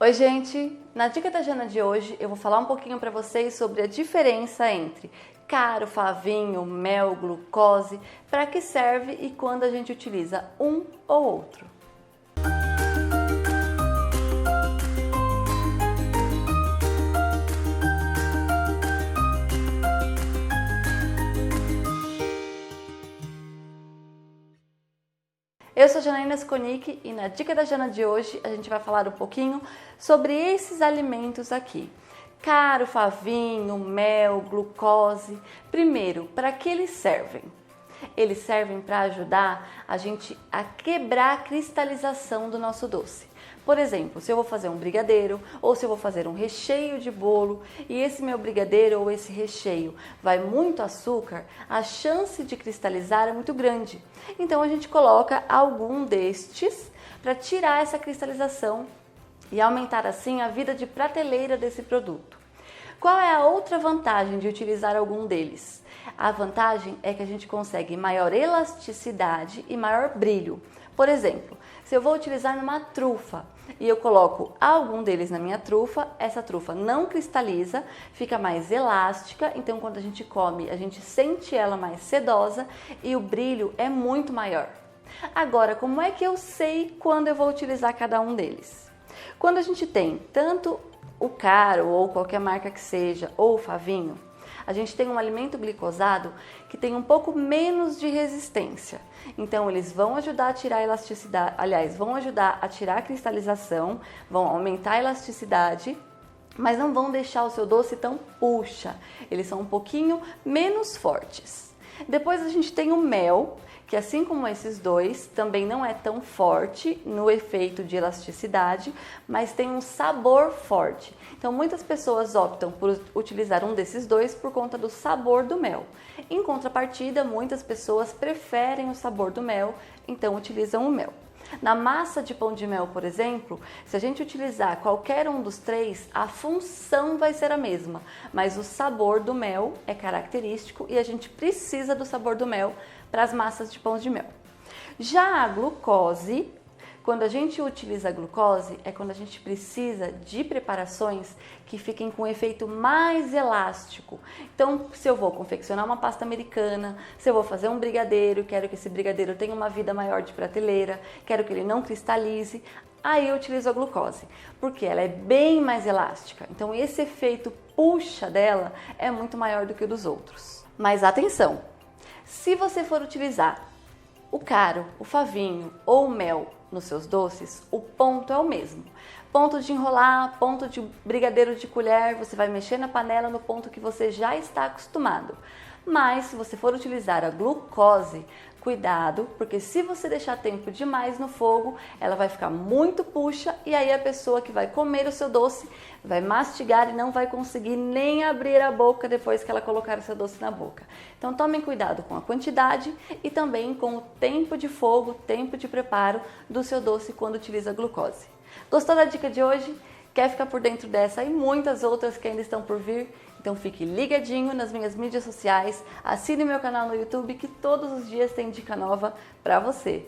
Oi gente, na dica da Jana de hoje eu vou falar um pouquinho para vocês sobre a diferença entre caro, favinho, mel, glucose, para que serve e quando a gente utiliza um ou outro. Eu sou Janaína Skonik e na dica da Jana de hoje a gente vai falar um pouquinho sobre esses alimentos aqui. Caro, favinho, mel, glucose. Primeiro, para que eles servem? Eles servem para ajudar a gente a quebrar a cristalização do nosso doce. Por exemplo, se eu vou fazer um brigadeiro ou se eu vou fazer um recheio de bolo e esse meu brigadeiro ou esse recheio vai muito açúcar, a chance de cristalizar é muito grande. Então a gente coloca algum destes para tirar essa cristalização e aumentar assim a vida de prateleira desse produto. Qual é a outra vantagem de utilizar algum deles? A vantagem é que a gente consegue maior elasticidade e maior brilho. Por exemplo, se eu vou utilizar numa trufa e eu coloco algum deles na minha trufa, essa trufa não cristaliza, fica mais elástica, então quando a gente come, a gente sente ela mais sedosa e o brilho é muito maior. Agora, como é que eu sei quando eu vou utilizar cada um deles? Quando a gente tem tanto o caro ou qualquer marca que seja, ou o favinho, a gente tem um alimento glicosado que tem um pouco menos de resistência. Então eles vão ajudar a tirar a elasticidade, aliás, vão ajudar a tirar a cristalização, vão aumentar a elasticidade, mas não vão deixar o seu doce tão puxa. Eles são um pouquinho menos fortes. Depois a gente tem o mel, que assim como esses dois, também não é tão forte no efeito de elasticidade, mas tem um sabor forte. Então muitas pessoas optam por utilizar um desses dois por conta do sabor do mel. Em contrapartida, muitas pessoas preferem o sabor do mel, então utilizam o mel. Na massa de pão de mel, por exemplo, se a gente utilizar qualquer um dos três, a função vai ser a mesma, mas o sabor do mel é característico e a gente precisa do sabor do mel para as massas de pão de mel. Já a glucose, quando a gente utiliza a glucose, é quando a gente precisa de preparações que fiquem com um efeito mais elástico. Então, se eu vou confeccionar uma pasta americana, se eu vou fazer um brigadeiro, quero que esse brigadeiro tenha uma vida maior de prateleira, quero que ele não cristalize, aí eu utilizo a glucose, porque ela é bem mais elástica. Então, esse efeito puxa dela é muito maior do que o dos outros. Mas atenção, se você for utilizar o caro, o favinho ou o mel nos seus doces, o ponto é o mesmo. Ponto de enrolar, ponto de brigadeiro de colher, você vai mexer na panela no ponto que você já está acostumado. Mas se você for utilizar a glucose, cuidado, porque se você deixar tempo demais no fogo, ela vai ficar muito puxa e aí a pessoa que vai comer o seu doce vai mastigar e não vai conseguir nem abrir a boca depois que ela colocar o seu doce na boca. Então tomem cuidado com a quantidade e também com o tempo de fogo, tempo de preparo do seu doce quando utiliza a glucose. Gostou da dica de hoje? Quer ficar por dentro dessa e muitas outras que ainda estão por vir? Então fique ligadinho nas minhas mídias sociais, assine meu canal no YouTube que todos os dias tem dica nova para você.